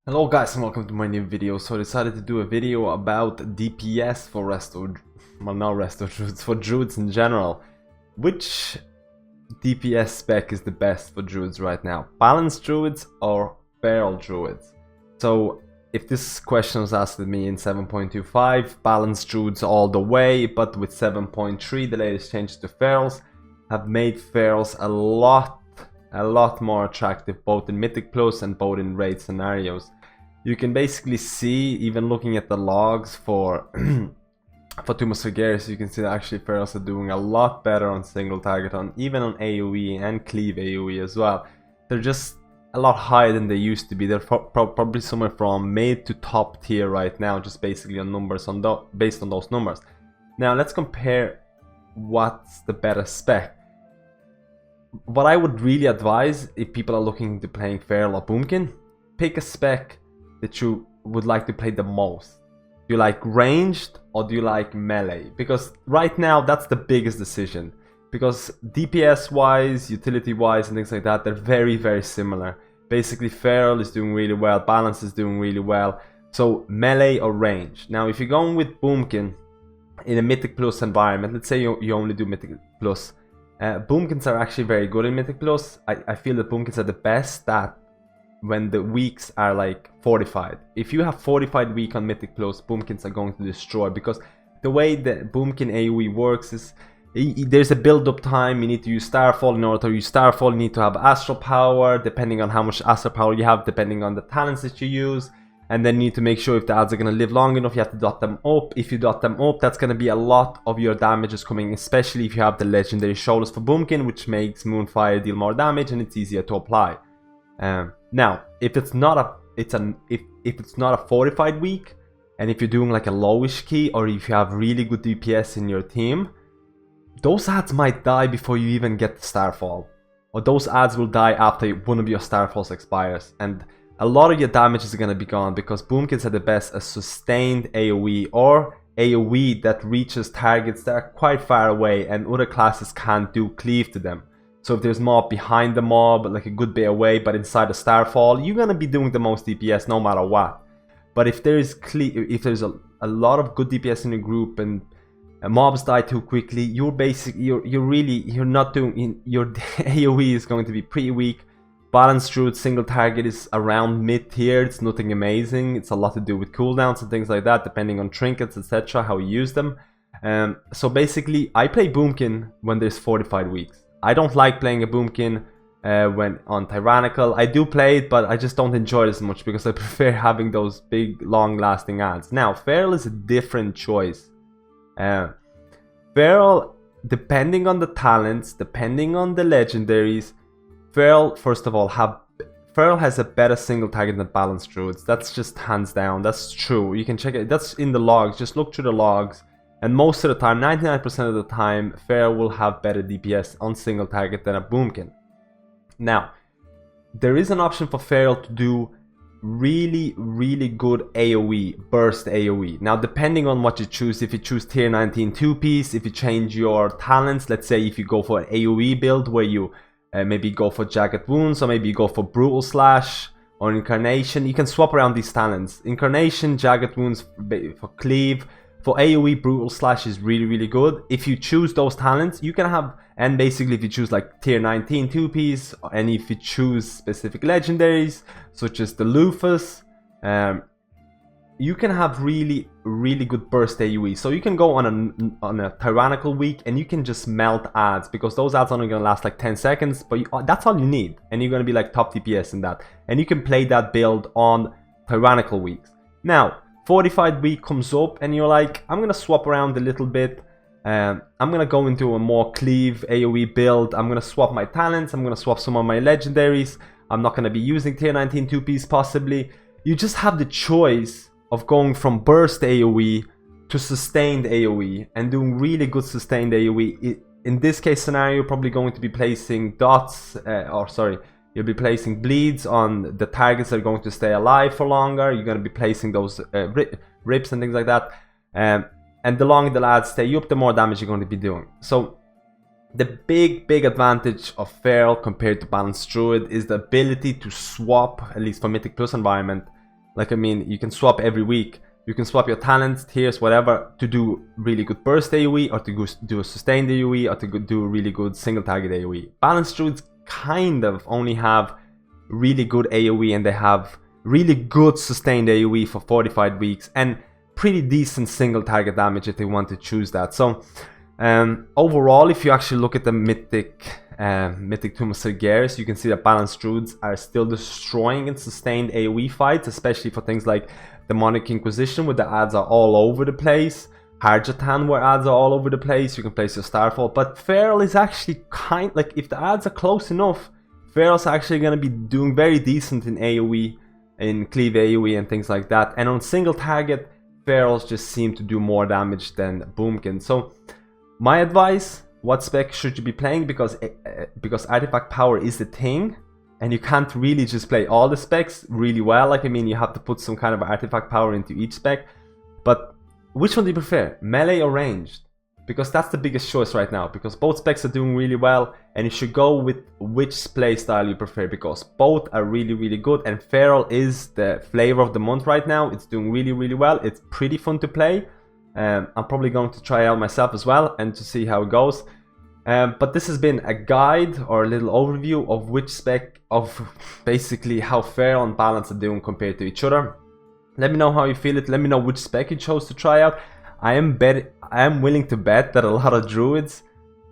Hello guys and welcome to my new video. So I decided to do a video about DPS for druids, for druids in general. Which DPS spec is the best for druids right now? Balanced druids or feral druids? So if this question was asked at me in 7.25, balanced druids all the way, but with 7.3, the latest changes to ferals have made ferals a lot more attractive, both in Mythic Plus and both in raid scenarios. You can basically see, even looking at the logs for Tumas Gregarious, you can see that actually ferals are doing a lot better on single target, even on AoE and cleave AoE as well. They're just a lot higher than they used to be. They're probably somewhere from mid to top tier right now, just basically on numbers, based on those numbers. Now let's compare what's the better spec. What I would really advise if people are looking to playing feral or boomkin, pick a spec that you would like to play the most. Do you like ranged or do you like melee? Because right now that's the biggest decision. Because DPS wise, utility wise and things like that, they're very similar. Basically feral is doing really well, balance is doing really well. So melee or range. Now if you're going with boomkin in a Mythic Plus environment, let's say you only do Mythic Plus. Boomkins are actually very good in Mythic Plus. I feel that boomkins are the best that when the weeks are like fortified. If you have fortified week on Mythic Plus, boomkins are going to destroy, because the way the boomkin AoE works is there's a build up time. You need to use Starfall. In order to use Starfall, you need to have Astral Power, depending on how much Astral Power you have, depending on the talents that you use. And then you need to make sure if the ads are going to live long enough, you have to dot them up. If you dot them up, that's going to be a lot of your damages coming, especially if you have the legendary shoulders for boomkin, which makes Moonfire deal more damage and it's easier to apply. Now, if it's not a fortified week, and if you're doing like a lowish key, or if you have really good DPS in your team, those ads might die before you even get the Starfall, or those ads will die after one of your Starfalls expires, and a lot of your damage is going to be gone, because boomkins are the best a sustained AoE, or AoE that reaches targets that are quite far away and other classes can't do cleave to them. So if there's mob behind the mob, like a good bit away, but inside the Starfall, you're going to be doing the most DPS no matter what. But if there's a lot of good DPS in your group and mobs die too quickly, you're not doing, your AoE is going to be pretty weak. Balanced druid single target is around mid tier. It's nothing amazing. It's a lot to do with cooldowns and things like that, depending on trinkets, etc., how you use them. So basically, I play boomkin when there's fortified weeks. I don't like playing a boomkin when on tyrannical. I do play it, but I just don't enjoy it as much, because I prefer having those big, long-lasting ads. Now, feral is a different choice. Feral, depending on the talents, depending on the legendaries, feral, first of all, feral has a better single target than balanced druids. That's just hands down. That's true. You can check it. That's in the logs. Just look through the logs. And most of the time, 99% of the time, feral will have better DPS on single target than a boomkin. Now, there is an option for feral to do really good AoE, burst AoE. Now, depending on what you choose, if you choose tier 19 2-piece, if you change your talents, let's say if you go for an AoE build where you maybe go for Jagged Wounds, or maybe you go for Brutal Slash or Incarnation, you can swap around these talents. Incarnation, Jagged Wounds for cleave. For AoE, Brutal Slash is really good. If you choose those talents, you can have, and basically if you choose like tier 19 2-piece, and if you choose specific legendaries, such as the Lufus, you can have really good burst AoE. So you can go on a tyrannical week and you can just melt ads, because those ads are only going to last like 10 seconds, but that's all you need. And you're going to be like top DPS in that. And you can play that build on tyrannical weeks. Now, fortified week comes up and you're like, I'm going to swap around a little bit. I'm going to go into a more cleave AoE build. I'm going to swap my talents. I'm going to swap some of my legendaries. I'm not going to be using tier 19 2-piece possibly. You just have the choice of going from burst AoE to sustained AoE and doing really good sustained AoE. In this case scenario, you're probably going to be placing dots, you'll be placing bleeds on the targets that are going to stay alive for longer. You're going to be placing those rips and things like that. And the longer the lads stay up, the more damage you're going to be doing. So The big advantage of Feral compared to Balanced Druid is the ability to swap, at least for Mythic Plus environment, Like, I mean, you can swap every week. You can swap your talents, tiers, whatever, to do really good burst AoE, or to do a sustained AoE, or to do a really good single target AoE. Balanced druids kind of only have really good AoE, and they have really good sustained AoE for 45 weeks, and pretty decent single target damage if they want to choose that. So overall, if you actually look at the Mythic Tomb of Sergeris, you can see that balanced druids are still destroying and sustained AoE fights, especially for things like Demonic Inquisition, where the ads are all over the place. Harjatan, where ads are all over the place. You can place your Starfall, but Feral is actually like, if the ads are close enough, Feral's actually going to be doing very decent in AoE, in cleave AoE and things like that. And on single target, Ferals just seem to do more damage than boomkin. So my advice, what spec should you be playing? Because artifact power is the thing, and you can't really just play all the specs really well. Like, I mean, you have to put some kind of artifact power into each spec. But which one do you prefer, melee or ranged? Because that's the biggest choice right now, because both specs are doing really well, and you should go with which playstyle you prefer, because both are really, really good. And Feral is the flavor of the month right now. It's doing really, really well. It's pretty fun to play. I'm probably going to try out myself as well, and to see how it goes. But this has been a guide, or a little overview of which spec, of basically how Feral and Balance are doing compared to each other. Let me know how you feel it. Let me know which spec you chose to try out. I am willing to bet that a lot of druids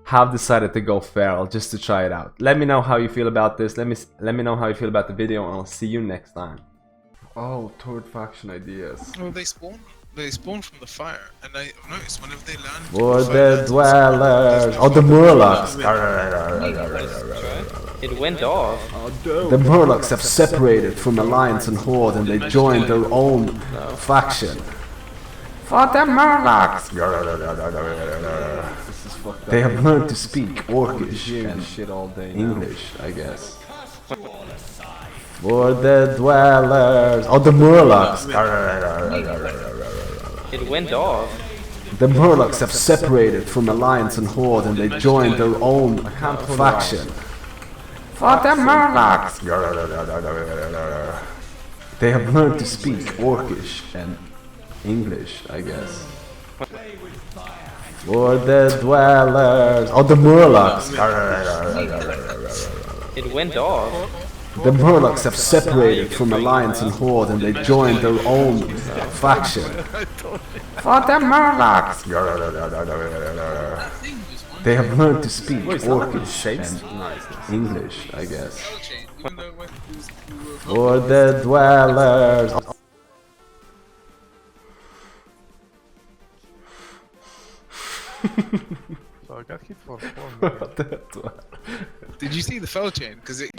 have decided to go Feral just to try it out. Let me know how you feel about this. Let me know how you feel about the video, and I'll see you next time. Oh, third faction ideas. Oh, they spawn from the fire, and I've noticed whenever they land. For the dwellers, oh, the Murlocs. It went off. The Murlocs have separated from Alliance and Horde, and they joined their own faction. For the Murlocs! They have learned to speak Orcish and English, I guess. For the dwellers, oh, the Murlocs. It went off. The Murlocs have separated from Alliance and Horde, and they joined their own faction. For the Murlocs! They have learned to speak Orcish and English, I guess. For the dwellers, oh, the Murlocs. It went off. The Murlocs have separated from Alliance and Horde, and they joined their own faction. For the Murlocs! They have learned to speak Orcish and English, I guess. For the dwellers. So I got hit for 4 minutes. Did you see the fell chain? Because it.